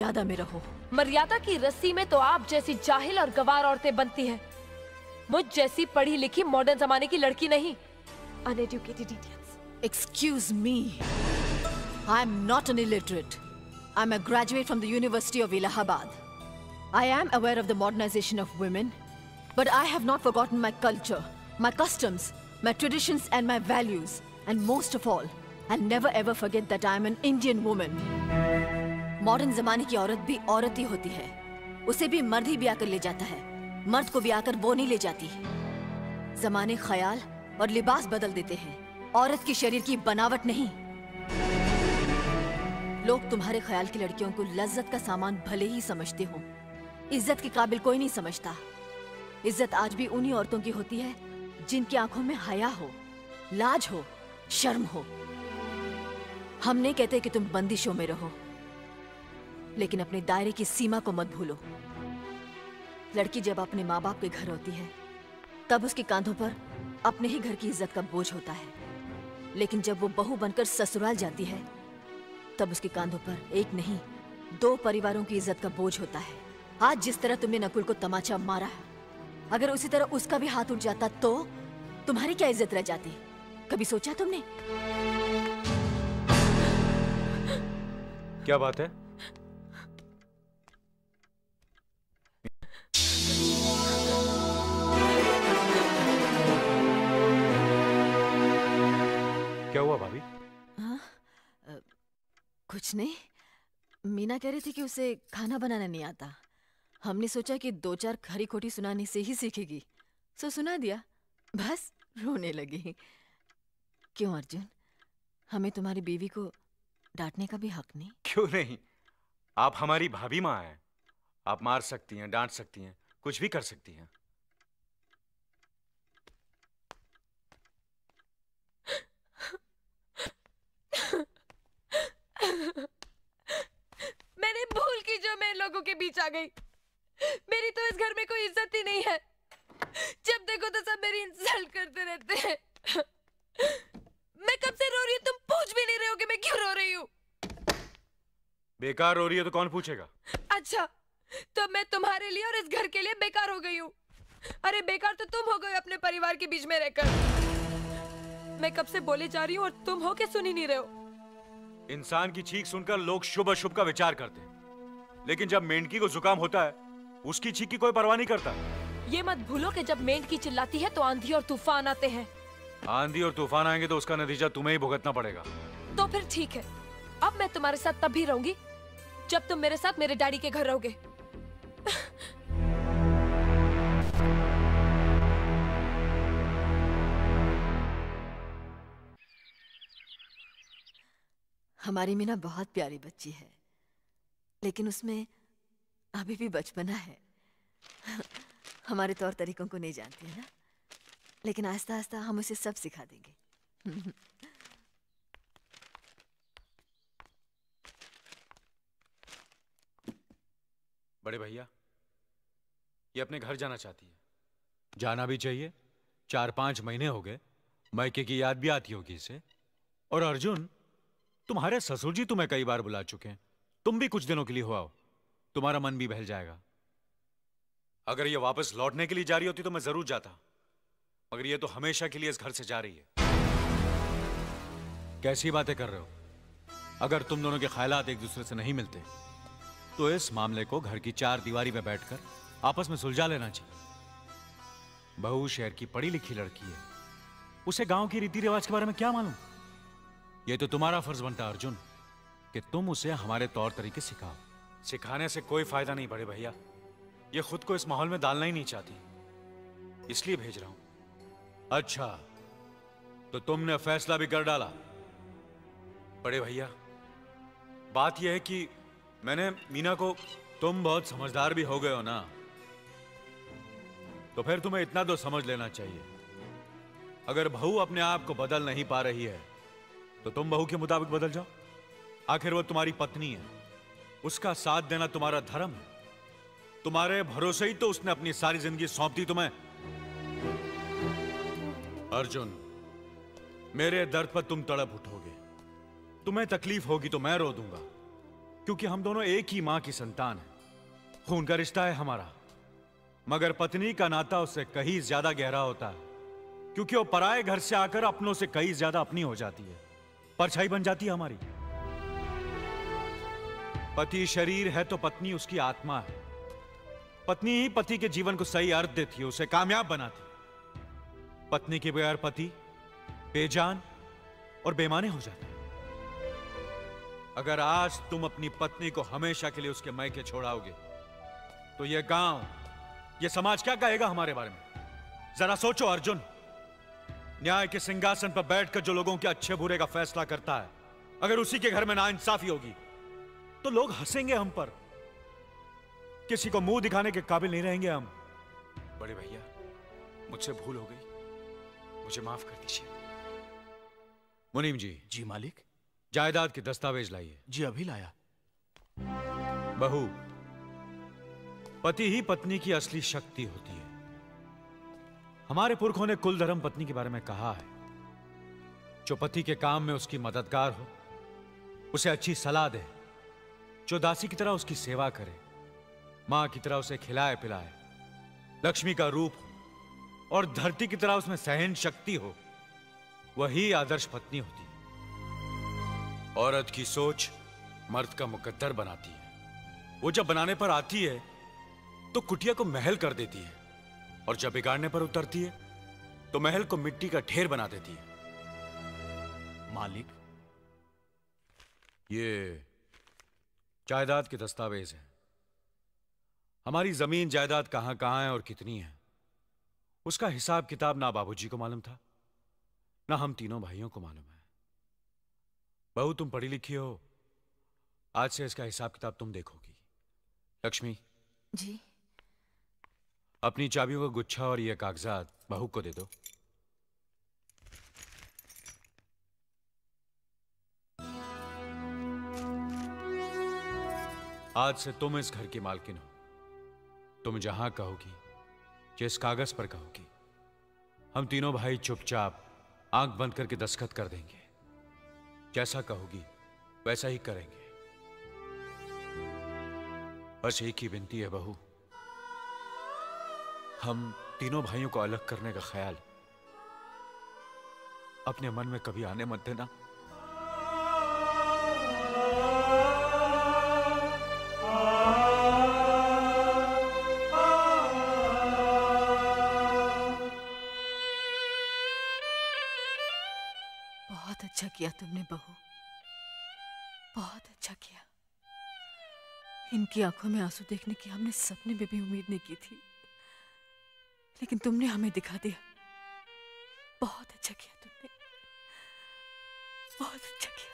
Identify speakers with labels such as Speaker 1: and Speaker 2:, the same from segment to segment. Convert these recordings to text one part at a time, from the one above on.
Speaker 1: मर्यादा में रहो।
Speaker 2: मर्यादा की रस्सी में तो आप जैसी जाहिल और गवार औरतें बनती हैं। मुझ जैसी पढ़ी लिखी मॉडर्न जमाने की लड़की नहीं। Uneducated idiots.
Speaker 1: Excuse me. I am not an illiterate. I am a graduate from the University of Allahabad. I am aware of the modernization of women, but I have not forgotten my culture, my customs, my traditions and my values. And most of all, I'll never ever forget that I am an Indian woman. Modern जमाने की औरत भी औरत ही होती है। उसे भी मर्द ही ब्याह कर ले जाता है, मर्द को ब्याह कर वो नहीं ले जाती। जमाने ख्याल और लिबास बदल देते हैं, औरत की शरीर की बनावट नहीं। लोग तुम्हारे ख्याल की लड़कियों को लज्जत का सामान भले ही समझते हो, इज्जत के काबिल कोई नहीं समझता। इज्जत आज भी उन्हीं औरतों की होती है जिनकी आंखों में हया हो, लाज हो, शर्म हो। हम नहीं कहते कि तुम बंदिशों में रहो, लेकिन अपने दायरे की सीमा को मत भूलो। लड़की जब अपने माँ बाप के घर होती है, तब उसके कांधों पर अपने ही घर की इज्जत का बोझ होता है। लेकिन जब वो बहू बनकर ससुराल जाती है, तब उसके कांधों पर एक नहीं 2 परिवारों की इज्जत का बोझ होता है। आज जिस तरह तुमने नकुल को तमाचा मारा, अगर उसी तरह उसका भी हाथ उठ जाता तो तुम्हारी क्या इज्जत रह जाती? कभी सोचा तुमने?
Speaker 3: क्या बात है? क्या हुआ भाभी?
Speaker 1: कुछ नहीं। मीना कह रही थी कि उसे खाना बनाना नहीं आता। हमने सोचा कि 2-4 खरी खोटी सुनाने से ही सीखेगी, सो सुना दिया। बस रोने लगी। क्यों अर्जुन, हमें तुम्हारी बीवी को डांटने का भी हक नहीं?
Speaker 3: क्यों नहीं, आप हमारी भाभी माँ हैं। आप मार सकती हैं, डांट सकती हैं, कुछ भी कर सकती हैं।
Speaker 2: मैंने भूल की जो मैं लोगों के बीच आ गई। मेरी तो इस घर में कोई इज्जत ही नहीं है। जब देखो तो सब मेरी इंसल्ट करते रहते हैं। मैं कब से रो रही हूँ, तुम पूछ भी नहीं रहे हो कि मैं क्यों रो रही हूँ।
Speaker 3: बेकार रो रही है तो कौन पूछेगा?
Speaker 2: अच्छा, तो मैं तुम्हारे लिए और इस घर के लिए बेकार हो गई हूँ। अरे बेकार तो तुम हो गए अपने परिवार के बीच में रहकर। मैं कब से बोले जा रही हूँ और तुम हो के सुन ही नहीं रहे हो।
Speaker 3: इंसान की चीख सुनकर लोग शुभ अशुभ का विचार करते हैं, लेकिन जब मेंढकी को जुकाम होता है, उसकी चीख की कोई परवाह नहीं करता।
Speaker 2: ये मत भूलो कि जब मेंढकी चिल्लाती है तो आंधी और तूफान आते हैं।
Speaker 3: आंधी और तूफान आएंगे तो उसका नतीजा तुम्हें ही भुगतना पड़ेगा।
Speaker 2: तो फिर ठीक है, अब मैं तुम्हारे साथ तब भी रहूंगी जब तुम मेरे साथ मेरे डैडी के घर रहोगे।
Speaker 1: हमारी मीना बहुत प्यारी बच्ची है, लेकिन उसमें अभी भी बचपना है। हमारे तौर तरीकों को नहीं जानती है ना, लेकिन आहिस्ता आहिस्ता हम उसे सब सिखा देंगे।
Speaker 3: बड़े भैया, ये अपने घर जाना चाहती है। जाना भी चाहिए। 4-5 महीने हो गए, मायके की याद भी आती होगी इसे। और अर्जुन, तुम्हारे ससुर जी तुम्हें कई बार बुला चुके हैं। तुम भी कुछ दिनों के लिए हो आओ, तुम्हारा मन भी बहल जाएगा। अगर ये वापस लौटने के लिए जा रही होती तो मैं जरूर जाता, मगर ये तो हमेशा के लिए इस घर से जा रही है। कैसी बातें कर रहे हो? अगर तुम दोनों के ख्यालात एक दूसरे से नहीं मिलते तो इस मामले को घर की 4 दीवारी में बैठकर आपस में सुलझा लेना चाहिए। बहू शहर की पढ़ी लिखी लड़की है, उसे गांव की रीति रिवाज के बारे में क्या मालूम? यह तो तुम्हारा फर्ज बनता है अर्जुन कि तुम उसे हमारे तौर तरीके सिखाओ। सिखाने से कोई फायदा नहीं बड़े भैया, ये खुद को इस माहौल में डालना ही नहीं चाहती, इसलिए भेज रहा हूं। अच्छा, तो तुमने फैसला भी कर डाला? बड़े भैया, बात यह है कि मैंने मीना को, तुम बहुत समझदार भी हो गए हो ना, तो फिर तुम्हें इतना तो समझ लेना चाहिए, अगर बहू अपने आप को बदल नहीं पा रही है तो तुम बहू के मुताबिक बदल जाओ। आखिर वो तुम्हारी पत्नी है, उसका साथ देना तुम्हारा धर्म है। तुम्हारे भरोसे ही तो उसने अपनी सारी जिंदगी सौंप दी तुम्हें। अर्जुन, मेरे दर्द पर तुम तड़प उठोगे, तुम्हें तकलीफ होगी तो मैं रो दूंगा, क्योंकि हम दोनों एक ही मां की संतान हैं। खून का रिश्ता है हमारा, मगर पत्नी का नाता उससे कहीं ज्यादा गहरा होता है, क्योंकि वो पराए घर से आकर अपनों से कहीं ज्यादा अपनी हो जाती है, परछाई बन जाती है हमारी। पति शरीर है तो पत्नी उसकी आत्मा है। पत्नी ही पति के जीवन को सही अर्थ देती है, उसे कामयाब बनाती है। पत्नी के बगैर पति बेजान और बेमाने हो जाते हैं। अगर आज तुम अपनी पत्नी को हमेशा के लिए उसके मायके छोड़ाओगे तो यह गांव, यह समाज क्या कहेगा हमारे बारे में? जरा सोचो अर्जुन। न्याय के सिंहासन पर बैठकर जो लोगों के अच्छे बुरे का फैसला करता है, अगर उसी के घर में नाइंसाफी होगी तो लोग हंसेंगे हम पर, किसी को मुंह दिखाने के काबिल नहीं रहेंगे हम।
Speaker 4: बड़े भैया, मुझसे भूल हो गई, मुझे माफ कर दीजिए।
Speaker 3: मुनीम जी।
Speaker 4: जी मालिक।
Speaker 3: जायदाद के दस्तावेज लाइए।
Speaker 4: जी अभी लाया।
Speaker 3: बहू, पति ही पत्नी की असली शक्ति होती है। हमारे पुरखों ने कुल धर्म पत्नी के बारे में कहा है। जो पति के काम में उसकी मददगार हो, उसे अच्छी सलाह दे, जो दासी की तरह उसकी सेवा करे, मां की तरह उसे खिलाए पिलाए, लक्ष्मी का रूप हो और धरती की तरह उसमें सहन शक्ति हो, वही आदर्श पत्नी होती है। औरत की सोच मर्द का मुकद्दर बनाती है। वो जब बनाने पर आती है तो कुटिया को महल कर देती है, और जब बिगाड़ने पर उतरती है तो महल को मिट्टी का ढेर बना देती है।
Speaker 4: मालिक,
Speaker 3: ये जायदाद के दस्तावेज हैं। हमारी जमीन जायदाद कहां कहां है और कितनी है, उसका हिसाब किताब ना बाबूजी को मालूम था, ना हम तीनों भाइयों को मालूम है। बहू, तुम पढ़ी लिखी हो, आज से इसका हिसाब किताब तुम देखोगी। लक्ष्मी
Speaker 1: जी।
Speaker 3: अपनी चाबियों का गुच्छा और ये कागजात बहू को दे दो। आज से तुम इस घर की मालकिन हो। तुम जहां कहोगी, जिस कागज पर कहोगी, हम तीनों भाई चुपचाप आंख बंद करके दस्तखत कर देंगे। जैसा कहोगी वैसा ही करेंगे। बस एक ही विनती है बहू, हम तीनों भाइयों को अलग करने का ख्याल अपने मन में कभी आने मत देना।
Speaker 1: बहुत अच्छा किया तुमने बहू, बहुत अच्छा किया। इनकी आंखों में आंसू देखने की हमने सपने में भी उम्मीद नहीं की थी, लेकिन तुमने हमें दिखा दिया। बहुत अच्छा किया तुमने, बहुत अच्छा किया।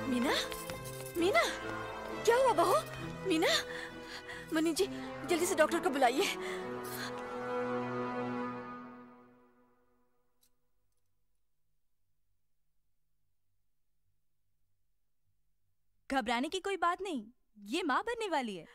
Speaker 1: मीना, मीना, क्या हुआ बहू? मीना, मनी जी जल्दी से डॉक्टर को बुलाइए।
Speaker 5: घबराने की कोई बात नहीं, ये माँ बनने वाली है।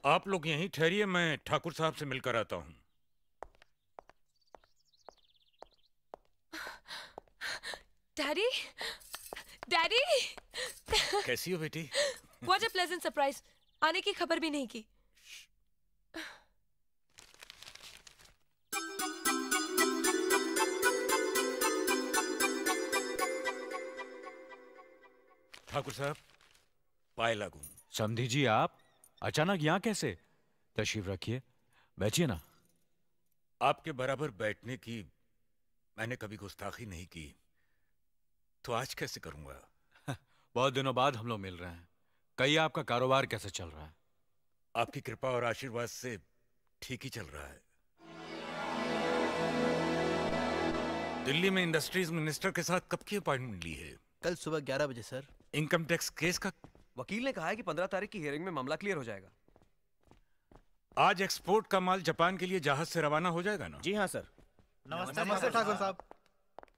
Speaker 6: आप लोग यहीं ठहरिए, मैं ठाकुर साहब से मिलकर आता हूँ।
Speaker 2: डैडी, डैडी,
Speaker 6: कैसी हो बेटी?
Speaker 2: What a pleasant surprise. आने की खबर भी नहीं की।
Speaker 6: ठाकुर साहब, पाए लागू।
Speaker 3: समधी जी, आप अचानक यहां कैसे? तशरीफ रखिए, बैठिए ना।
Speaker 6: आपके बराबर बैठने की मैंने कभी गुस्ताखी नहीं की, तो आज कैसे करूंगा?
Speaker 3: बहुत दिनों बाद हम लोग मिल रहे हैं। कहिए आपका कारोबार कैसे चल रहा है?
Speaker 6: आपकी कृपा और आशीर्वाद से ठीक ही चल रहा है। दिल्ली में इंडस्ट्रीज मिनिस्टर के साथ कब की अपॉइंटमेंट ली है?
Speaker 7: कल सुबह 11 बजे सर।
Speaker 6: इनकम टैक्स केस का?
Speaker 8: वकील ने कहा है कि 15 तारीख की हियरिंग में मामला क्लियर हो जाएगा।
Speaker 6: आज एक्सपोर्ट का माल जापान के लिए जहाज से रवाना हो जाएगा ना?
Speaker 7: जी हाँ सर।
Speaker 8: नमस्ते ठाकुर साहब।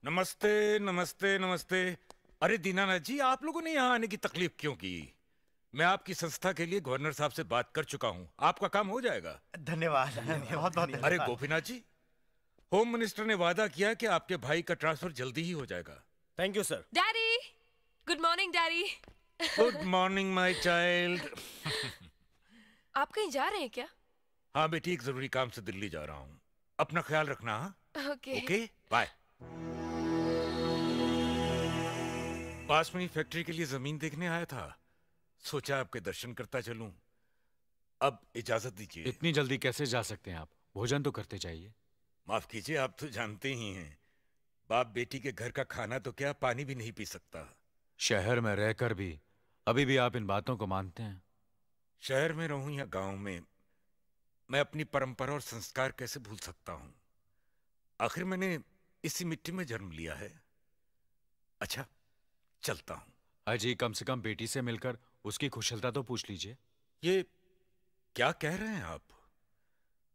Speaker 6: नमस्ते नमस्ते नमस्ते। अरे दीनानाथ जी, आप लोगों ने यहाँ आने की तकलीफ क्यों की? मैं आपकी संस्था के लिए गवर्नर साहब से बात कर चुका हूँ, आपका काम हो जाएगा।
Speaker 7: धन्यवाद। बहुत बहुत।
Speaker 6: अरे गोपीनाथ जी, होम मिनिस्टर ने वादा किया कि आपके भाई का ट्रांसफर जल्दी ही हो जाएगा।
Speaker 7: Thank you sir.
Speaker 2: Daddy, good morning daddy.
Speaker 6: Good morning my child.
Speaker 2: आप कहीं जा रहे हैं क्या?
Speaker 6: हाँ बेटी, एक जरूरी काम से दिल्ली जा रहा हूँ, अपना ख्याल रखना। हाँ
Speaker 2: ओके
Speaker 6: ओके, बाय। पास में ही फैक्ट्री के लिए जमीन देखने आया था, सोचा आपके दर्शन करता चलूं। अब इजाजत दीजिए।
Speaker 3: इतनी जल्दी कैसे जा सकते हैं आप? भोजन तो करते जाइए।
Speaker 6: माफ कीजिए, आप तो जानते ही हैं, बाप बेटी के घर का खाना तो क्या, पानी भी नहीं पी सकता।
Speaker 3: शहर में रहकर भी अभी भी आप इन बातों को मानते हैं?
Speaker 6: शहर में रहूं या गांव में, मैं अपनी परंपरा और संस्कार कैसे भूल सकता हूं? आखिर मैंने इसी मिट्टी में जन्म लिया है। अच्छा, चलता हूं।
Speaker 3: अजी, कम से कम बेटी से मिलकर उसकी कुशलता तो पूछ लीजिए।
Speaker 6: ये क्या कह रहे हैं आप?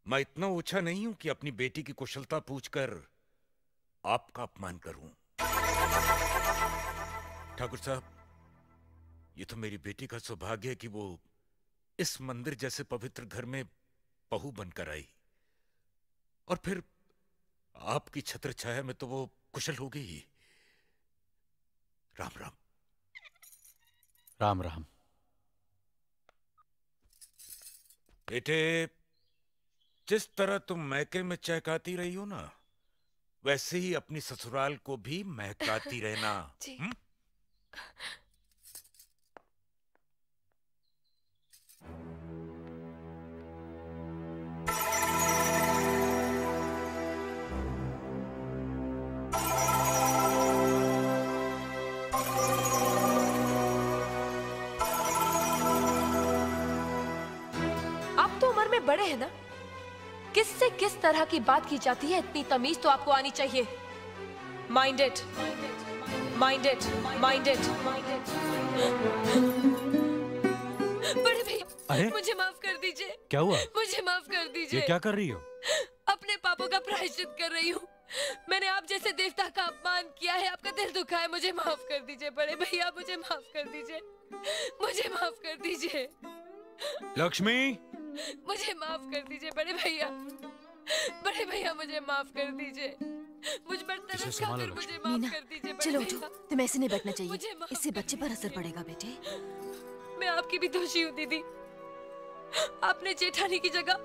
Speaker 6: मैं इतना ओछा नहीं हूं कि अपनी बेटी की कुशलता पूछकर आपका अपमान करूं। ठाकुर साहब, ये तो मेरी बेटी का सौभाग्य है कि वो इस मंदिर जैसे पवित्र घर में बहू बनकर आई, और फिर आपकी छत्र छाया में तो वो कुशल हो गई ही। राम राम।
Speaker 3: राम राम।
Speaker 6: बेटे, जिस तरह तुम मैके में चहकाती रही हो ना, वैसे ही अपनी ससुराल को भी महकाती रहना।
Speaker 2: जी। आप तो उम्र में बड़े हैं ना, किससे किस तरह की बात की जाती है, इतनी तमीज तो आपको आनी चाहिए। Minded, minded, minded. बड़े भाई, मुझे माफ कर दीजिए।
Speaker 3: क्या हुआ?
Speaker 2: मुझे माफ कर दीजिए।
Speaker 3: ये क्या कर रही हो?
Speaker 2: अपने पापों का प्रायश्चित कर रही हूँ। मैंने आप जैसे देवता का अपमान किया है, आपका दिल दुखा है, मुझे माफ कर दीजिए बड़े भैया, मुझे माफ कर दीजिए, मुझे माफ कर दीजिए।
Speaker 3: लक्ष्मी,
Speaker 2: मुझे माफ कर दीजिए बड़े भैया, बड़े भैया मुझे माफ कर दीजिए, मुझ पर तरस खाकर मुझे माफ कर दीजिए बड़े
Speaker 1: चलो उठो,
Speaker 2: भैया।
Speaker 1: तुम्हें ऐसे नहीं बैठना चाहिए,
Speaker 2: मुझे माफ
Speaker 1: इससे
Speaker 2: कर
Speaker 1: बच्चे पर असर पड़ेगा बेटे।
Speaker 2: मैं आपकी भी दोषी हूँ दीदी। आपने जेठानी की जगह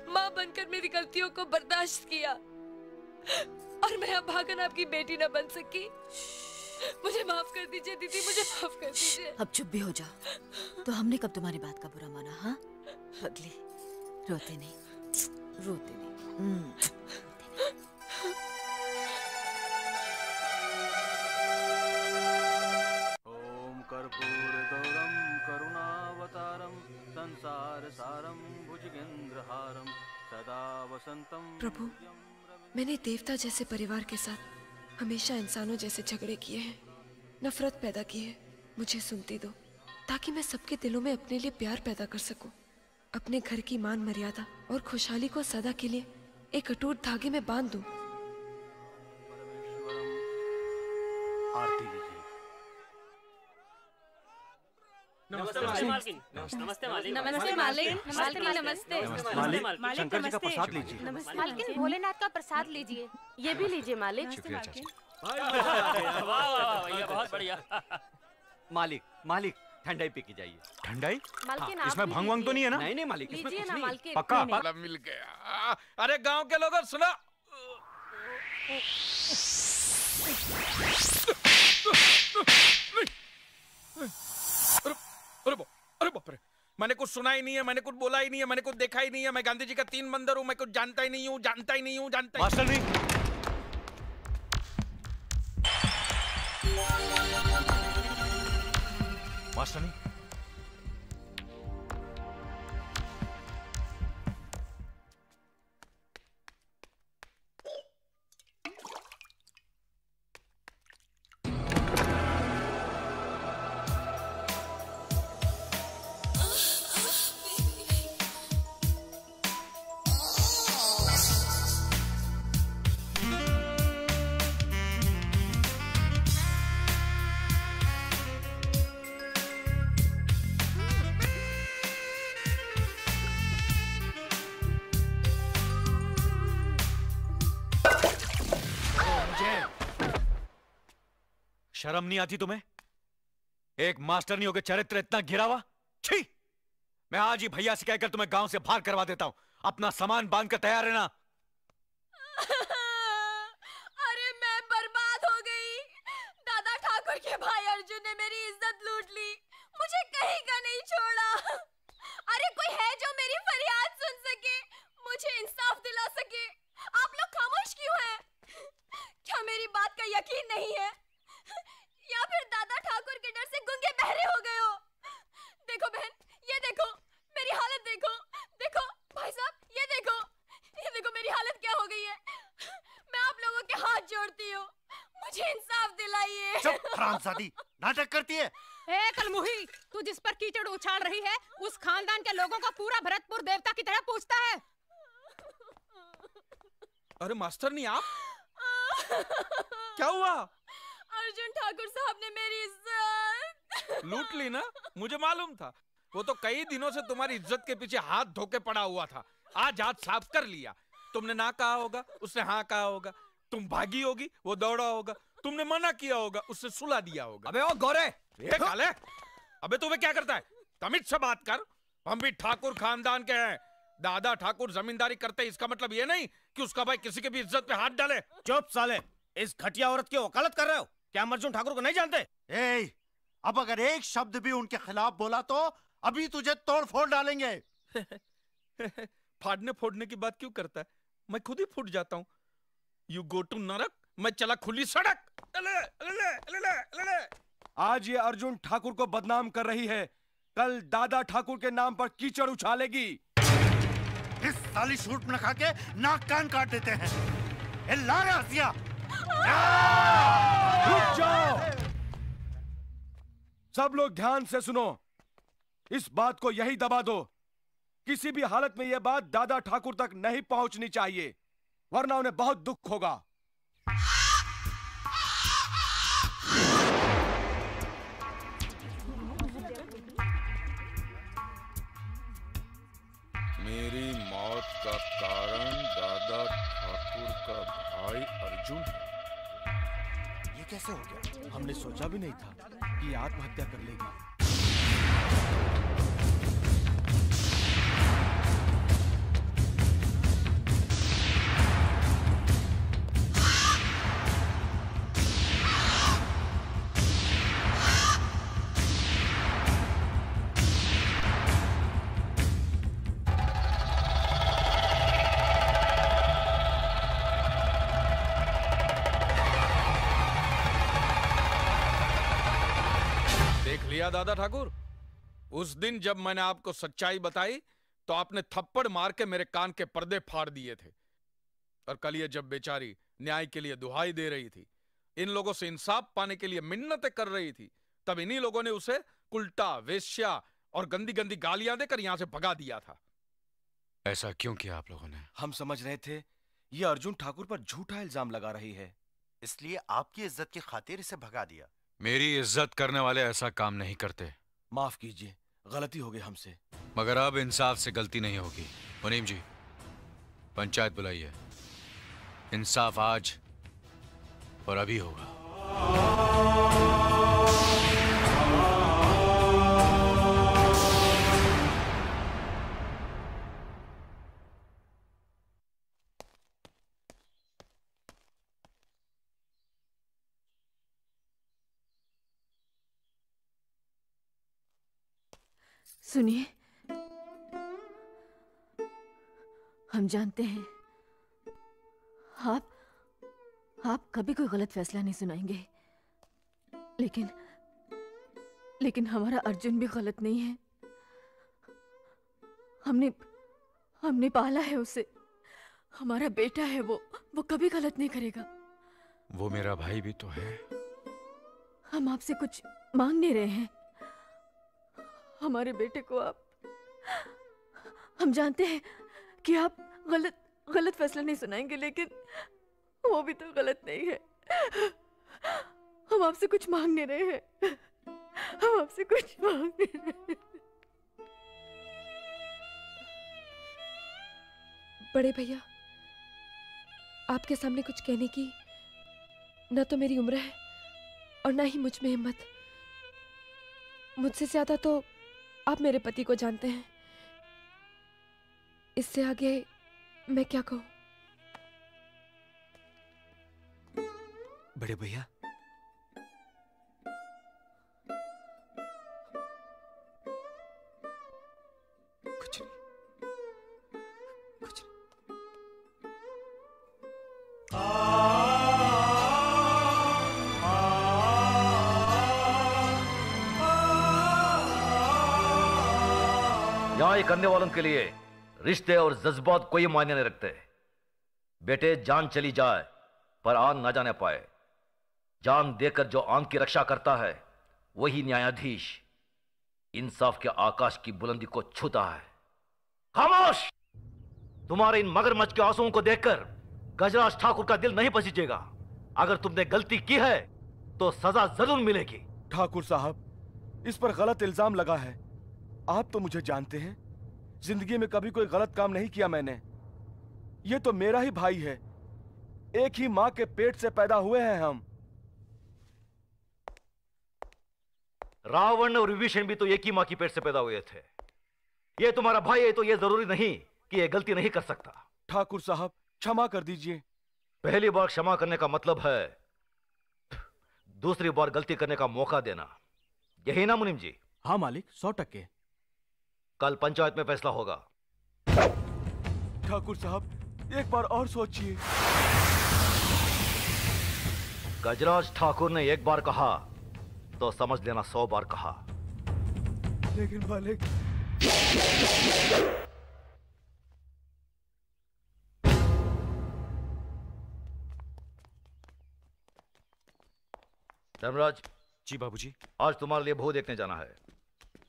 Speaker 2: माँ बनकर मेरी गलतियों को बर्दाश्त किया, और मैं अब भागन आपकी बेटी न बन सकी। मुझे माफ कर दीजिए दीदी, मुझे माफ कर दीजिए।
Speaker 1: अब चुप भी हो जाओ। तो हमने कब तुम्हारी बात का बुरा माना? हाँ पगली, रोते नहीं, रोते नहीं।
Speaker 9: ओम कर्पूरगौरम करुणावतारम संसार सारम भुजगेंद्रहारम सदा वसंतम।
Speaker 2: प्रभु, मैंने देवता जैसे परिवार के साथ हमेशा इंसानों जैसे झगड़े किए हैं, नफरत पैदा की है। मुझे सुनती दो ताकि मैं सबके दिलों में अपने लिए प्यार पैदा कर सकूं, अपने घर की मान मर्यादा और खुशहाली को सदा के लिए एक अटूट धागे में बांध दूं।
Speaker 9: आरती लीजिए।
Speaker 10: नमस्ते मालिक। नमस्ते मालिक।
Speaker 5: नमस्ते मालिक। नमस्ते नमस्ते
Speaker 9: मालिक, शंकर जी का प्रसाद लीजिए।
Speaker 5: मालिक, भोलेनाथ का प्रसाद लीजिए। ये भी लीजिए मालिक।
Speaker 3: शुक्रिया चाची।
Speaker 10: वाह, बहुत बढ़िया।
Speaker 9: मालिक, मालिक ठंडाई पी के जाइए।
Speaker 3: ठंडाई?
Speaker 5: मालकिन,
Speaker 3: हाँ,
Speaker 5: आप
Speaker 3: इसमें
Speaker 5: भी
Speaker 3: भंग वंग तो नहीं है ना?
Speaker 9: नहीं नहीं मालिक, इसमें
Speaker 5: लीजिए
Speaker 9: कुछ
Speaker 5: ना
Speaker 9: नहीं।
Speaker 5: मालकिन।
Speaker 3: पक्का?
Speaker 6: पाला मिल गया। अरे गांव के लोगों सुनो, अरे बाप रे, मैंने कुछ सुना ही नहीं है, मैंने कुछ बोला ही नहीं है, मैंने कुछ देखा ही नहीं है। मैं गांधी जी का 3 बंदर हूँ, मैं कुछ जानता ही नहीं हूँ, जानता ही नहीं हूँ, जानता ही।
Speaker 3: मास्टर नहीं।
Speaker 11: मास्टरनी।
Speaker 3: शर्म नहीं आती तुम्हें? एक मास्टरनी होकर चरित्र इतना गिरा हुआ? छी! मैं आज ही भैया से कहकर तुम्हें गांव से बाहर करवा देता हूं। अपना सामान बांध कर तैयार रहना।
Speaker 2: अरे मैं बर्बाद हो गई। दादा ठाकुर के भाई अर्जुन ने मेरी इज्जत लूट ली, मुझे कहीं का नहीं छोड़ा। अरे कोई है जो मेरी फरियाद सुन सके, मुझे इंसाफ दिला सके? आप लोग खामोश क्यों हैं? क्या मेरी बात का यकीन नहीं है, या फिर दादा ठाकुर के डर से गूंगे बहरे हो गए हो? देखो बहन, ये देखो मेरी हालत, देखो देखो भाई साहब, ये देखो मेरी हालत क्या हो गई है। मैं आप लोगों के हाथ जोड़ती हूँ, मुझे इंसाफ दिलाइए।
Speaker 11: चुप हरामजादी, नाटक करती है।
Speaker 12: ए कलमुही, तू जिस पर कीचड़ उछाल रही है उस खानदान के लोगों का पूरा भरतपुर देवता की तरह पूछता है।
Speaker 13: अरे मास्टरनी आप क्या हुआ?
Speaker 2: अर्जुन ठाकुर साहब ने मेरी इज्जत
Speaker 13: लूट ली ना? मुझे मालूम था। वो तो कई दिनों से तुम्हारी इज्जत के पीछे हाथ धोके पड़ा हुआ था। आज हाथ साफ कर लिया। तुमने ना कहा होगा, उसने हाँ कहा होगा। तुम भागी होगी, वो दौड़ा होगा। तुमने मना किया होगा, उससे सुला दिया होगा।
Speaker 8: अबे ओ गौरे,
Speaker 13: ये काले, अबे तुम्हें क्या करता है? तमीज से बात कर। हम भी ठाकुर खानदान के हैं। दादा ठाकुर जमींदारी करते, इसका मतलब ये नहीं कि उसका भाई किसी के भी इज्जत पे हाथ डाले।
Speaker 7: चुप साले, इस घटिया औरत की वकालत कर रहे हो? क्या हम अर्जुन ठाकुर को नहीं जानते?
Speaker 11: अब अगर एक शब्द भी उनके खिलाफ बोला तो अभी तुझे तोड़ फोड़ डालेंगे।
Speaker 13: फाड़ने फोड़ने की बात क्यों करता है? मैं खुद ही फूट जाता हूँ। यू गो टू नरक, मैं चला खुली सड़क।
Speaker 14: आज ये अर्जुन ठाकुर को बदनाम कर रही है, कल दादा ठाकुर के नाम पर कीचड़ उछालेगी।
Speaker 11: इस साली शूट न खा के नाक कान काट देते हैं। हसिया,
Speaker 14: रुक जाओ। सब लोग ध्यान से सुनो। इस बात को यही दबा दो। किसी भी हालत में यह बात दादा ठाकुर तक नहीं पहुंचनी चाहिए, वरना उन्हें बहुत दुख होगा।
Speaker 6: मेरी मौत का कारण दादा ठाकुर का भाई अर्जुन है।
Speaker 14: ये कैसे हो गया? हमने सोचा भी नहीं था कि आत्महत्या कर लेगी।
Speaker 13: दादा ठाकुर, उस दिन जब मैंने आपको सच्चाई बताई तो आपने थप्पड़ मार के मेरे कान के पर्दे फाड़ दिए थे। और कल ये जब बेचारी न्याय के लिए दुहाई दे रही थी, इन लोगों से इंसाफ पाने के लिए मिन्नतें कर रही थी, तब इन्हीं लोगों ने उसे उल्टा, वेश्या और गंदी गंदी गालियां देकर यहां से भगा दिया था।
Speaker 3: ऐसा क्यों किया आप लोगों ने?
Speaker 14: हम समझ रहे थे ये अर्जुन ठाकुर पर झूठा इल्जाम लगा रही है,
Speaker 11: इसलिए आपकी इज्जत की खातिर इसे भगा दिया।
Speaker 3: मेरी इज्जत करने वाले ऐसा काम नहीं करते।
Speaker 14: माफ कीजिए, गलती हो गई हमसे।
Speaker 3: मगर अब इंसाफ से गलती नहीं होगी। मुनीम जी, पंचायत बुलाइए। इंसाफ आज और अभी होगा।
Speaker 1: सुनिए, हम जानते हैं आप कभी कोई गलत फैसला नहीं सुनाएंगे, लेकिन हमारा अर्जुन भी गलत नहीं है। हमने पाला है उसे, हमारा बेटा है वो कभी गलत नहीं करेगा।
Speaker 3: वो मेरा भाई भी तो है।
Speaker 1: हम आपसे कुछ मांग नहीं रहे हैं। हमारे बेटे को आप, हम जानते हैं कि आप गलत फैसला नहीं सुनाएंगे, लेकिन वो भी तो गलत नहीं है। हम आपसे कुछ मांग नहीं रहे हैं, हम आपसे कुछ मांग नहीं रहे हैं।
Speaker 2: बड़े भैया, आपके सामने कुछ कहने की ना तो मेरी उम्र है और ना ही मुझ में हिम्मत। मुझसे ज्यादा तो आप मेरे पति को जानते हैं। इससे आगे मैं क्या कहूं?
Speaker 15: बड़े भैया, कुछ नहीं।
Speaker 16: न्याय करने वालों के लिए रिश्ते और जज्बात कोई मायने नहीं रखते। बेटे, जान चली जाए पर आन ना जाने पाए। जान देकर जो आन की रक्षा करता है वही न्यायाधीश इंसाफ के आकाश की बुलंदी को छूता है। खामोश! तुम्हारे इन मगरमच्छ के आंसुओं को देखकर गजराज ठाकुर का दिल नहीं पसीजेगा। अगर तुमने गलती की है तो सजा जरूर मिलेगी।
Speaker 14: ठाकुर साहब, इस पर गलत इल्जाम लगा है। आप तो मुझे जानते हैं, जिंदगी में कभी कोई गलत काम नहीं किया मैंने। ये तो मेरा ही भाई है, एक ही माँ के पेट से पैदा हुए हैं हम।
Speaker 16: रावण और विभीषण भी तो एक ही माँ की पेट से पैदा हुए थे। ये तुम्हारा भाई है तो ये जरूरी नहीं कि ये गलती नहीं कर सकता।
Speaker 14: ठाकुर साहब, क्षमा कर दीजिए।
Speaker 16: पहली बार क्षमा करने का मतलब है दूसरी बार गलती करने का मौका देना, यही ना मुनीम जी?
Speaker 8: हाँ मालिक, 100%।
Speaker 16: कल पंचायत में फैसला होगा।
Speaker 14: ठाकुर साहब, एक बार और सोचिए।
Speaker 16: गजराज ठाकुर ने एक बार कहा तो समझ लेना 100 बार कहा।
Speaker 14: लेकिन मालिक,
Speaker 16: धर्मराज
Speaker 3: जी बाबूजी।
Speaker 16: आज तुम्हारे लिए बहू देखने जाना है।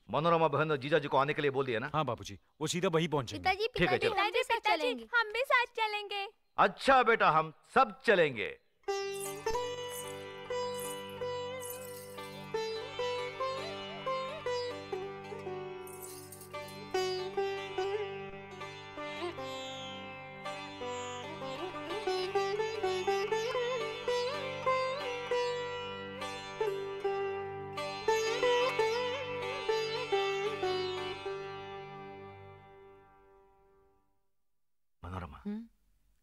Speaker 16: मनोरमा बहन और जीजा जी को आने के लिए बोल दिया ना?
Speaker 3: हाँ बाबूजी, वो सीधा वही पहुंचेंगे।
Speaker 16: ठीक है, चलो।
Speaker 5: हम भी साथ चलेंगे।
Speaker 16: अच्छा बेटा, हम सब चलेंगे।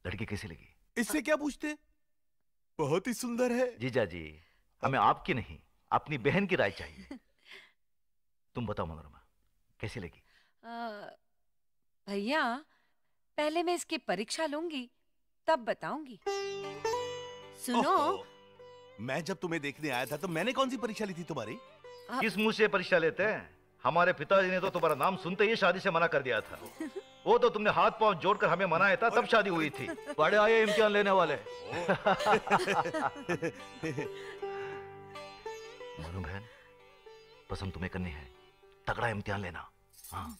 Speaker 16: लड़की कैसी लगी?
Speaker 15: इससे क्या पूछते? बहुत ही सुंदर है।
Speaker 16: जीजा जी, हमें आपकी नहीं अपनी बहन की राय चाहिए। तुम बताओ मनोरमा, कैसी लगी?
Speaker 17: भैया, पहले मैं इसकी परीक्षा लूंगी तब बताऊंगी।
Speaker 15: सुनो, मैं जब तुम्हें देखने आया था तो मैंने कौन सी परीक्षा ली थी तुम्हारी?
Speaker 16: किस मुंह से परीक्षा लेते हैं? हमारे पिताजी ने तो तुम्हारा नाम सुनते ही शादी से मना कर दिया था। वो तो तुमने हाथ पांव जोड़कर हमें मनाया था, तब शादी हुई थी। बड़े आए इम्तिहान लेने वाले। मनु बहन, पसंद तुम्हें करनी है, तगड़ा इम्तिहान लेना। हाँ।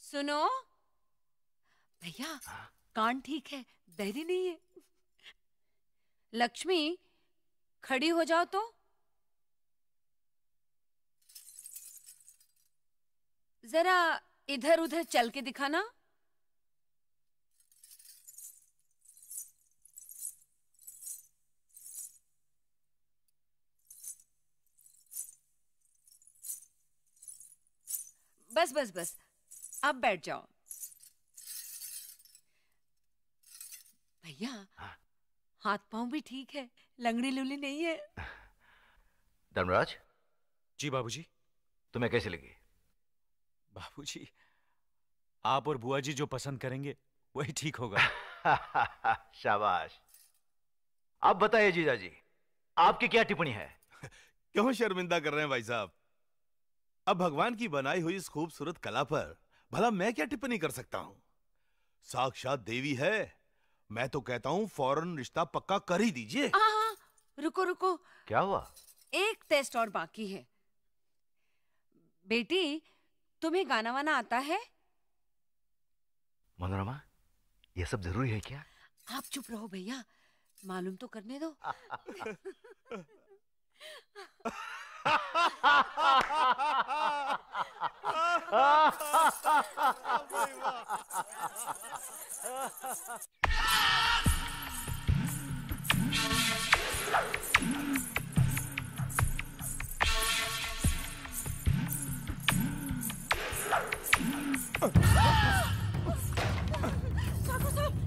Speaker 17: सुनो भैया, कान ठीक है, बहरी नहीं है। लक्ष्मी, खड़ी हो जाओ तो। जरा इधर उधर चल के दिखाना। बस बस बस, अब बैठ जाओ। भैया, हाथ पांव भी ठीक है, लंगड़ी लूली नहीं है।
Speaker 16: धर्मराज
Speaker 3: जी बाबूजी।
Speaker 16: तुम्हें कैसी लगी?
Speaker 3: बाबूजी, आप और बुआ जी जो पसंद करेंगे वही ठीक होगा।
Speaker 16: शाबाश। अब बताइए जीजा जी, आपकी क्या टिप्पणी है?
Speaker 15: क्यों शर्मिंदा कर रहे हैं भाई साहब? अब भगवान की बनाई हुई इस खूबसूरत कला पर भला मैं क्या टिप्पणी कर सकता हूं? साक्षात देवी है। मैं तो कहता हूं फौरन रिश्ता पक्का कर ही दीजिए।
Speaker 17: हाँ, रुको रुको,
Speaker 16: क्या हुआ?
Speaker 17: एक टेस्ट और बाकी है। बेटी, तुम्हें गाना वाना आता है?
Speaker 16: मनोरमा, ये सब जरूरी है क्या?
Speaker 17: आप चुप रहो भैया, मालूम तो करने दो।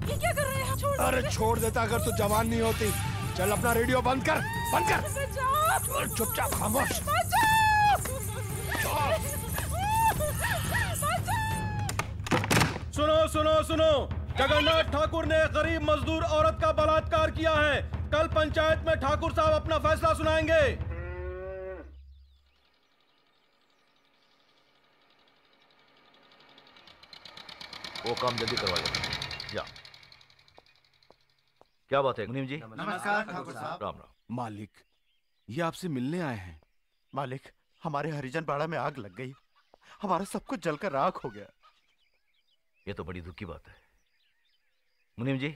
Speaker 12: ये क्या कर रहे हैं? छोड़ दो।
Speaker 14: अरे छोड़ देता अगर तू जवान नहीं होती। चल अपना रेडियो बंद कर, बंद कर।
Speaker 12: बचाओ।
Speaker 14: चुपचाप खामोश।
Speaker 7: सुनो सुनो सुनो, जगन्नाथ ठाकुर ने गरीब मजदूर औरत का बलात्कार किया है। कल पंचायत में ठाकुर साहब अपना फैसला सुनाएंगे।
Speaker 16: वो काम जल्दी करवा लो। जा। क्या बात है मुनीम जी?
Speaker 11: नमस्कार ठाकुर साहब।
Speaker 16: राम राम।
Speaker 14: मालिक, ये आपसे मिलने आए हैं।
Speaker 11: मालिक, हमारे हरिजन पाड़ा में आग लग गई, हमारा सब कुछ जलकर राख हो गया।
Speaker 16: ये तो बड़ी दुख की बात है। मुनीम जी,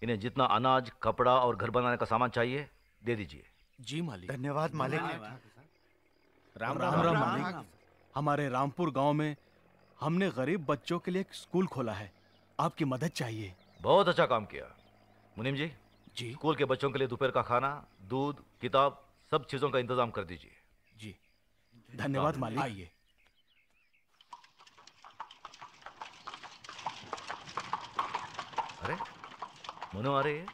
Speaker 16: इन्हें जितना अनाज, कपड़ा और घर बनाने का सामान चाहिए दे दीजिए।
Speaker 14: जी मालिक।
Speaker 11: धन्यवाद मालिक।
Speaker 14: राम राम राम मालिक। हमारे रामपुर गांव में हमने गरीब बच्चों के लिए एक स्कूल खोला है, आपकी मदद चाहिए।
Speaker 16: बहुत अच्छा काम किया। मुनीम जी,
Speaker 14: जी
Speaker 16: स्कूल के बच्चों के लिए दोपहर का खाना, दूध, किताब, सब चीजों का इंतजाम कर दीजिए।
Speaker 14: जी धन्यवाद मालिक।
Speaker 16: आइए। अरे मनु आ रही है।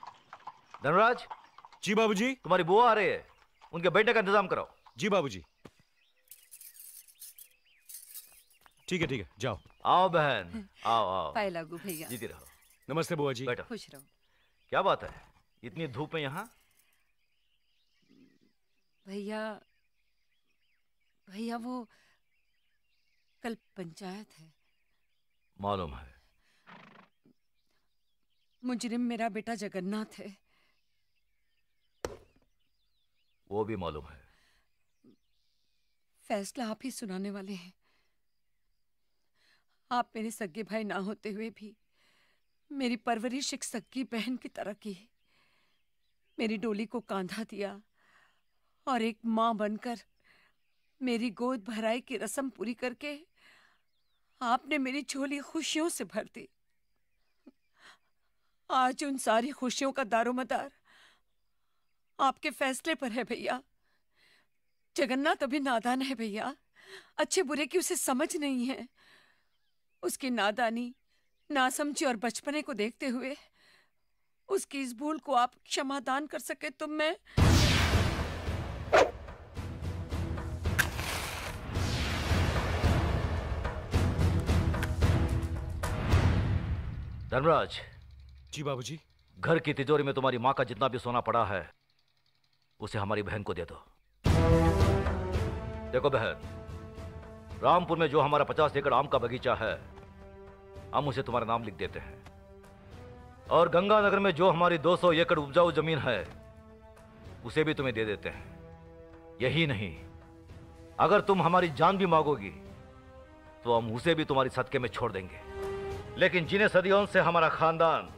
Speaker 16: धनराज।
Speaker 3: जी बाबूजी।
Speaker 16: तुम्हारी बुआ आ रही है, उनके बैठने का इंतजाम कराओ।
Speaker 3: जी बाबूजी। ठीक है जाओ।
Speaker 16: आओ बहन, आओ आओ।
Speaker 17: पाए लागू भैया।
Speaker 16: जीती रहो।
Speaker 3: नमस्ते बुआ जी।
Speaker 16: बैठो।
Speaker 17: खुश रहो।
Speaker 16: क्या बात है, इतनी धूप में यहाँ?
Speaker 17: भैया, भैया वो कल पंचायत है।
Speaker 16: मालूम है।
Speaker 17: मुजरिम मेरा बेटा जगन्नाथ है।
Speaker 16: वो भी मालूम है।
Speaker 17: फैसला आप ही सुनाने वाले हैं। आप मेरे सगे भाई ना होते हुए भी मेरी परवरिश एक सगी बहन की तरह की। मेरी डोली को कांधा दिया और एक मां बनकर मेरी गोद भराई की रस्म पूरी करके आपने मेरी झोली खुशियों से भर दी। आज उन सारी खुशियों का दारोमदार आपके फैसले पर है भैया। जगन्नाथ अभी नादान है भैया, अच्छे बुरे की उसे समझ नहीं है। उसकी नादानी, नासमझी और बचपने को देखते हुए उसकी इस भूल को आप क्षमादान कर सके तो मैं।
Speaker 16: धनराज।
Speaker 3: जी बाबूजी।
Speaker 16: घर की तिजोरी में तुम्हारी माँ का जितना भी सोना पड़ा है उसे हमारी बहन को दे दो। देखो बहन, रामपुर में जो हमारा 50 एकड़ आम का बगीचा है हम उसे तुम्हारा नाम लिख देते हैं, और गंगानगर में जो हमारी 200 एकड़ उपजाऊ जमीन है उसे भी तुम्हें दे देते हैं। यही नहीं, अगर तुम हमारी जान भी मांगोगी तो हम उसे भी तुम्हारी सदके में छोड़ देंगे। लेकिन जिन्हें सदियों से हमारा खानदान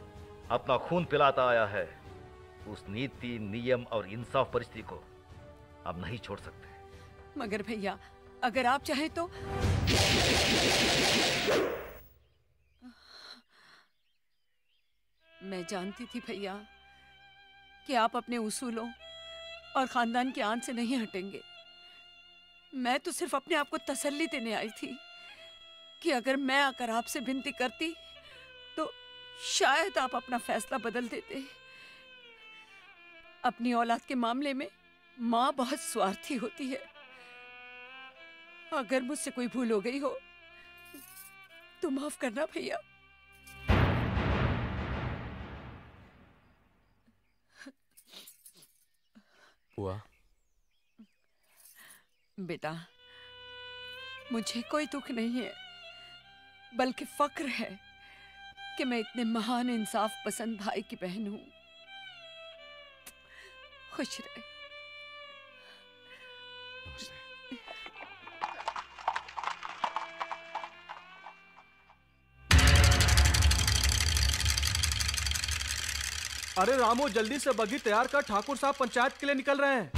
Speaker 16: अपना खून पिलाता आया है उस नीति, नियम और इंसाफ परिस्थिति को अब नहीं छोड़ सकते।
Speaker 17: मगर भैया, अगर आप चाहे तो। मैं जानती थी भैया कि आप अपने उसूलों और खानदान के आन से नहीं हटेंगे। मैं तो सिर्फ अपने आप को तसल्ली देने आई थी कि अगर मैं आकर आपसे विनती करती तो शायद आप अपना फैसला बदल देते। अपनी औलाद के मामले में माँ बहुत स्वार्थी होती है। अगर मुझसे कोई भूल हो गई हो तो माफ करना भैया।
Speaker 3: बुआ,
Speaker 17: बेटा, मुझे कोई दुख नहीं है, बल्कि फक्र है कि मैं इतने महान इंसाफ पसंद भाई की बहन हूं। खुश रहे।
Speaker 7: अरे रामू, जल्दी से बग्घी तैयार कर, ठाकुर साहब पंचायत के लिए निकल रहे हैं।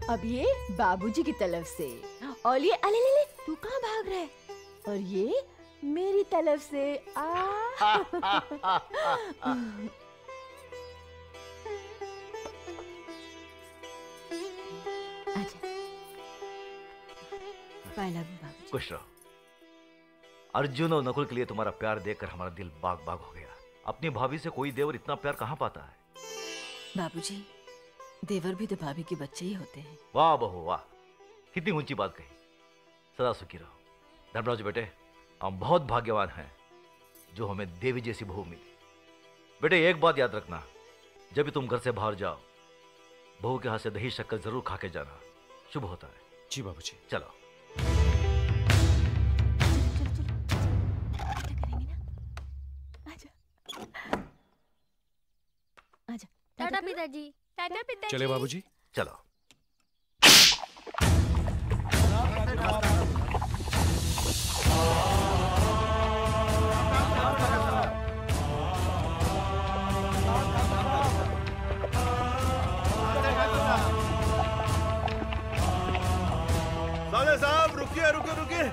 Speaker 1: अब ये बाबूजी की तरफ से, और ये अले ले ले, तू कहाँ भाग रहा है? और ये मेरी तरफ से
Speaker 16: खुश रहो। अर्जुन और नकुल के लिए तुम्हारा प्यार देखकर हमारा दिल बाग बाग हो गया। अपनी भाभी से कोई देवर इतना प्यार कहाँ पाता है?
Speaker 1: बाबूजी, देवर भी तो भाभी के बच्चे ही होते हैं।
Speaker 16: वाह बहू वाह, कितनी ऊंची बात कही। सदा सुखी रहो। धर्मराज बेटे, हम बहुत भाग्यवान हैं जो हमें देवी जैसी बहू मिली। बेटे एक बात याद रखना, जब भी तुम घर से बाहर जाओ, बहू के हाथ से दही शक्कर जरूर खा के जाना, शुभ होता है।
Speaker 3: जी बाबूजी।
Speaker 16: चलो।
Speaker 5: टाटा पिताजी। टाटा पिताजी।
Speaker 3: चले बाबूजी।
Speaker 16: चलो।
Speaker 15: साले साहब रुकिए रुकिए रुकिए।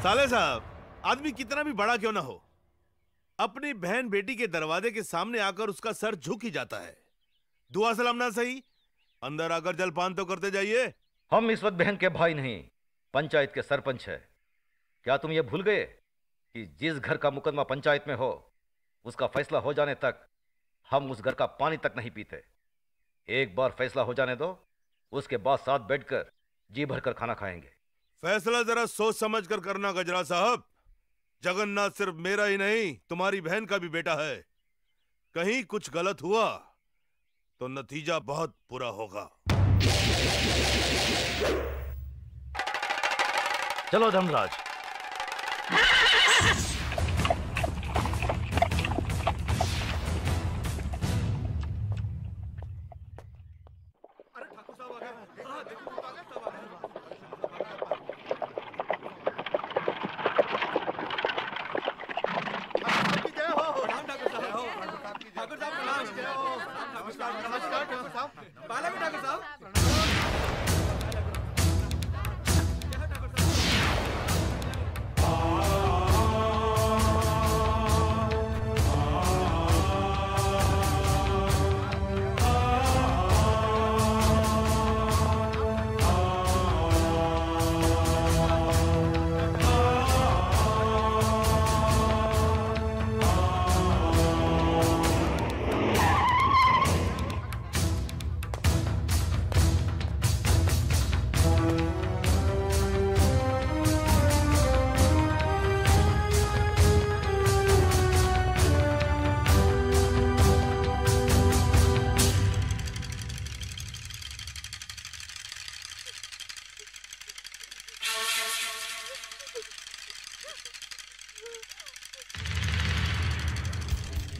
Speaker 15: साले साहब, आदमी कितना भी बड़ा क्यों ना हो, अपनी बहन बेटी के दरवाजे के सामने आकर उसका सर झुक ही जाता है। दुआ सलाम ना सही, अंदर आकर जलपान तो करते जाइए।
Speaker 16: हम इस वक्त बहन के भाई नहीं, पंचायत के सरपंच है। क्या तुम ये भूल गए कि जिस घर का मुकदमा पंचायत में हो, उसका फैसला हो जाने तक हम उस घर का पानी तक नहीं पीते। एक बार फैसला हो जाने दो, उसके बाद साथ बैठकर जी भरकर खाना खाएंगे।
Speaker 15: फैसला जरा सोच समझ कर करना गजरा साहब। जगन्नाथ सिर्फ मेरा ही नहीं, तुम्हारी बहन का भी बेटा है। कहीं कुछ गलत हुआ तो नतीजा बहुत बुरा होगा।
Speaker 16: चलो धर्मराज।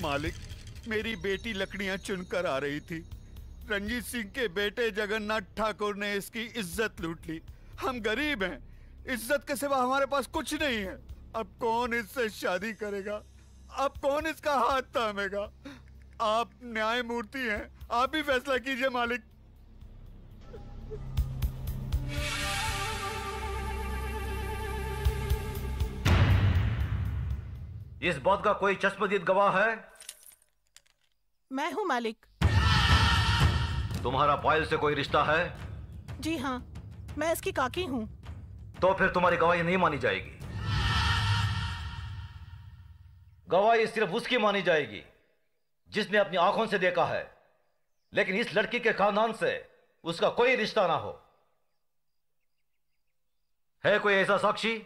Speaker 11: मालिक, मेरी बेटी लकड़ियां चुनकर आ रही थी। रंजीत सिंह के बेटे जगन्नाथ ठाकुर ने इसकी इज्जत लूट ली। हम गरीब हैं, इज्जत के सिवा हमारे पास कुछ नहीं है। अब कौन इससे शादी करेगा? अब कौन इसका हाथ थामेगा? आप न्यायमूर्ति हैं, आप ही फैसला कीजिए मालिक।
Speaker 16: इस बात का कोई चश्मदीद गवाह है?
Speaker 18: मैं हूँ मालिक।
Speaker 16: तुम्हारा पायल से कोई रिश्ता है?
Speaker 18: जी हाँ, मैं इसकी काकी हूँ।
Speaker 16: तो फिर तुम्हारी गवाही नहीं मानी जाएगी। गवाही सिर्फ उसकी मानी जाएगी जिसने अपनी आंखों से देखा है, लेकिन इस लड़की के खानदान से उसका कोई रिश्ता ना हो। है कोई ऐसा साक्षी,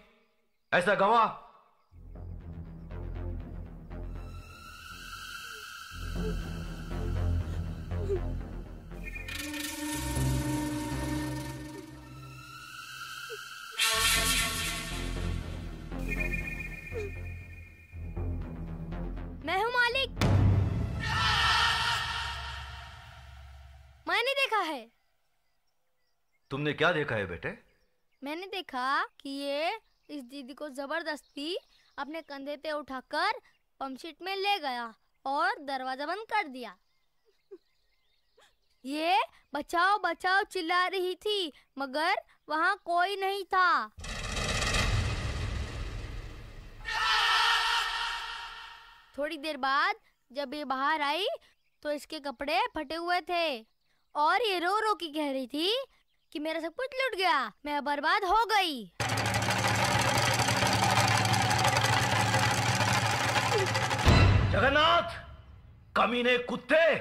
Speaker 16: ऐसा गवाह?
Speaker 19: मैं हूँ मालिक। मैंने देखा है।
Speaker 16: तुमने क्या देखा है बेटे?
Speaker 19: मैंने देखा कि ये इस दीदी को जबरदस्ती अपने कंधे पे उठाकर पंपशीट में ले गया और दरवाजा बंद कर दिया। ये बचाओ बचाओ चिल्ला रही थी मगर वहाँ कोई नहीं था। थोड़ी देर बाद जब ये बाहर आई तो इसके कपड़े फटे हुए थे और ये रो रो के कह रही थी कि मेरा सब कुछ लूट गया, मैं बर्बाद हो गई।
Speaker 16: जगन्नाथ, कमीने कुत्ते,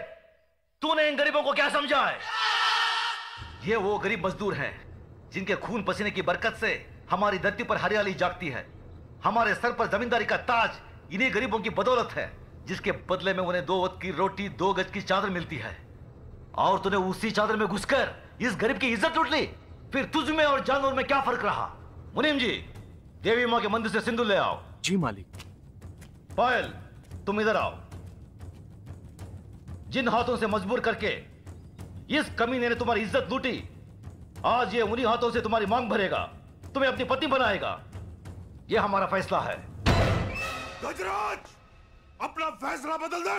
Speaker 16: तूने इन गरीबों को क्या समझा है? ये वो गरीब मजदूर हैं जिनके खून पसीने की बरकत से हमारी धरती पर हरियाली जागती है। हमारे सर पर जमींदारी का ताज इन्हीं गरीबों की बदौलत है, जिसके बदले में उन्हें 2 वक्त की रोटी 2 गज की चादर मिलती है। और तूने उसी चादर में घुसकर इस गरीब की इज्जत लूट ली। फिर तुझ में और जानवर में क्या फर्क रहा? मुनीम जी, देवी माँ के मंदिर से सिंदूर ले आओ।
Speaker 14: जी मालिक।
Speaker 16: पायल, तुम इधर आओ। जिन हाथों से मजबूर करके इस कमीने ने तुम्हारी इज्जत लूटी, आज ये उन्हीं हाथों से तुम्हारी मांग भरेगा, तुम्हें अपनी पत्नी बनाएगा। ये हमारा फैसला है।
Speaker 15: गजराज, अपना फैसला बदल दे।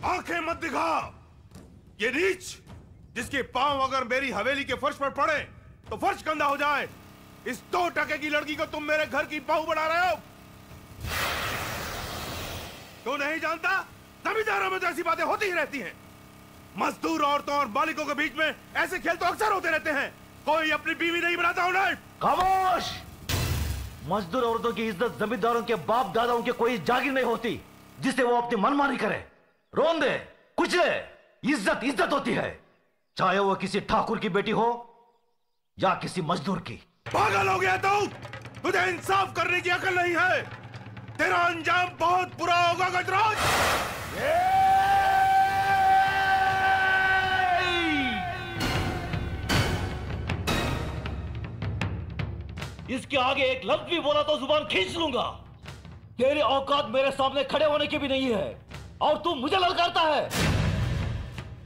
Speaker 15: आंखें मत दिखा। ये नीच जिसके पांव अगर मेरी हवेली के फर्श पर पड़े तो फर्श गंदा हो जाए, इस 2 टके की लड़की को तुम मेरे घर की बहू बना रहे हो। तू नहीं जानता, जमींदारों में तो ऐसी बातें होती ही रहती हैं। मजदूर औरतों और मालिकों के बीच में ऐसे खेल तो अक्सर होते रहते हैं। कोई अपनी बीवी नहीं बनाता उन्हें।
Speaker 16: खामोश! मजदूर औरतों की इज्जत जमींदारों के बाप दादाओं के कोई जागीर नहीं होती जिसे वो अपनी मनमानी करे, रोन दे, कुचले। इज्जत इज्जत होती है, चाहे वो किसी ठाकुर की बेटी हो या किसी मजदूर की।
Speaker 15: पागल हो गया तू? तुझे इंसाफ करने की अकल नहीं है। तेरा अंजाम बहुत बुरा होगा गजराज।
Speaker 16: इसके आगे एक लफ्ज भी बोला तो जुबान खींच लूंगा। तेरी औकात मेरे सामने खड़े होने की भी नहीं है और तू मुझे ललकारता है।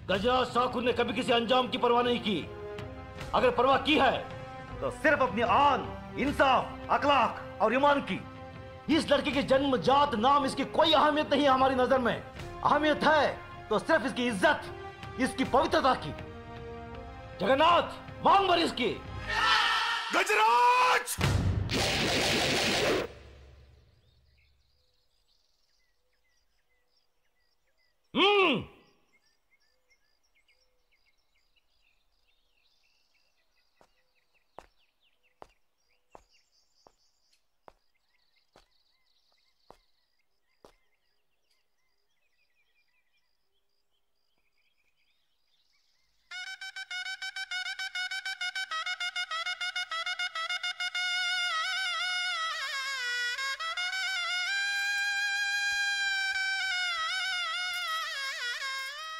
Speaker 16: गजराज ठाकुर ने कभी किसी अंजाम की परवाह नहीं की। अगर परवाह की है तो सिर्फ अपनी आन, इंसाफ, अखलाक और ईमान की। इस लड़की की जन्म जात नाम इसकी कोई अहमियत नहीं है हमारी नजर में। अहमियत है तो सिर्फ इसकी इज्जत, इसकी पवित्रता की। जगन्नाथ, मांग भर इसकी।
Speaker 15: गजराज!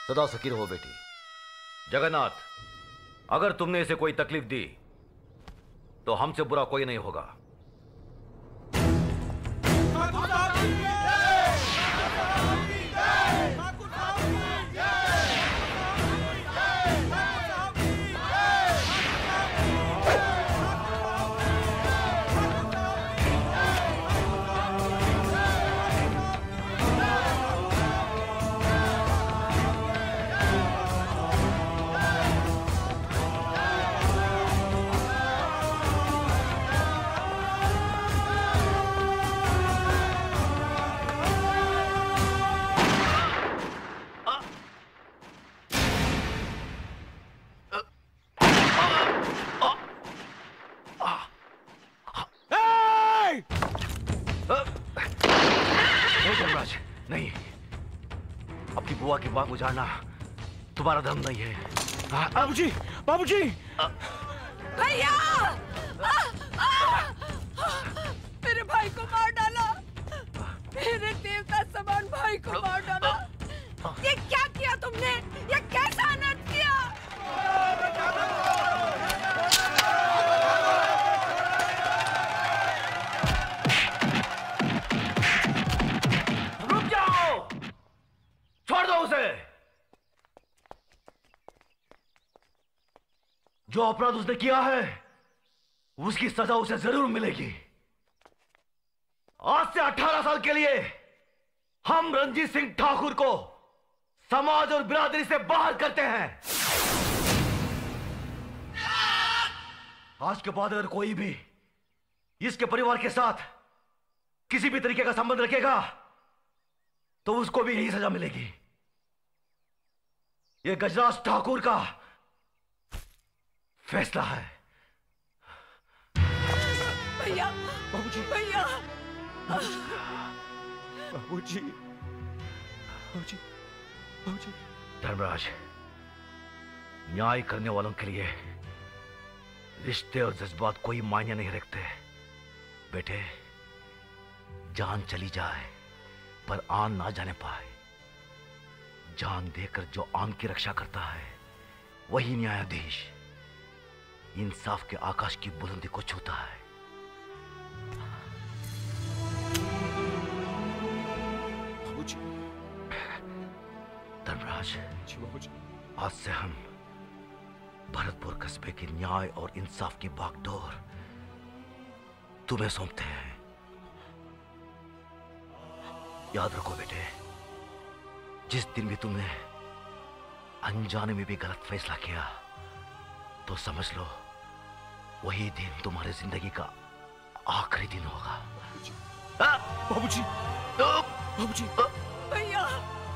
Speaker 16: सदा फकीर हो बेटी। जगन्नाथ, अगर तुमने इसे कोई तकलीफ दी तो हमसे बुरा कोई नहीं होगा। बुआ की बात उजाड़ना तुम्हारा धर्म नहीं है।
Speaker 14: बाबूजी, बाबूजी!
Speaker 12: भैया! मेरे भाई को मार डाला।
Speaker 16: जो अपराध उसने किया है उसकी सजा उसे जरूर मिलेगी। आज से 18 साल के लिए हम रंजीत सिंह ठाकुर को समाज और बिरादरी से बाहर करते हैं। आज के बाद अगर कोई भी इसके परिवार के साथ किसी भी तरीके का संबंध रखेगा तो उसको भी यही सजा मिलेगी। यह गजराज ठाकुर का फैसला है।
Speaker 17: भैया,
Speaker 7: बाबूजी,
Speaker 17: भैया,
Speaker 7: बाबूजी, बाबूजी, बाबूजी।
Speaker 16: धर्मराज, न्याय करने वालों के लिए रिश्ते और जज्बात कोई मायने नहीं रखते। बेटे, जान चली जाए पर आन ना जाने पाए। जान देकर जो आन की रक्षा करता है वही न्यायाधीश इंसाफ के आकाश की बुलंदी को छूता है।
Speaker 7: बाबूजी।
Speaker 16: धर्मराज, आज से हम भरतपुर कस्बे के न्याय और इंसाफ की बागडोर तुम्हें सौंपते हैं। याद रखो बेटे, जिस दिन भी तुमने अनजाने में भी गलत फैसला किया तो समझ लो वही दिन तुम्हारी जिंदगी का आखिरी दिन होगा।
Speaker 7: बाबूजी, बाबूजी।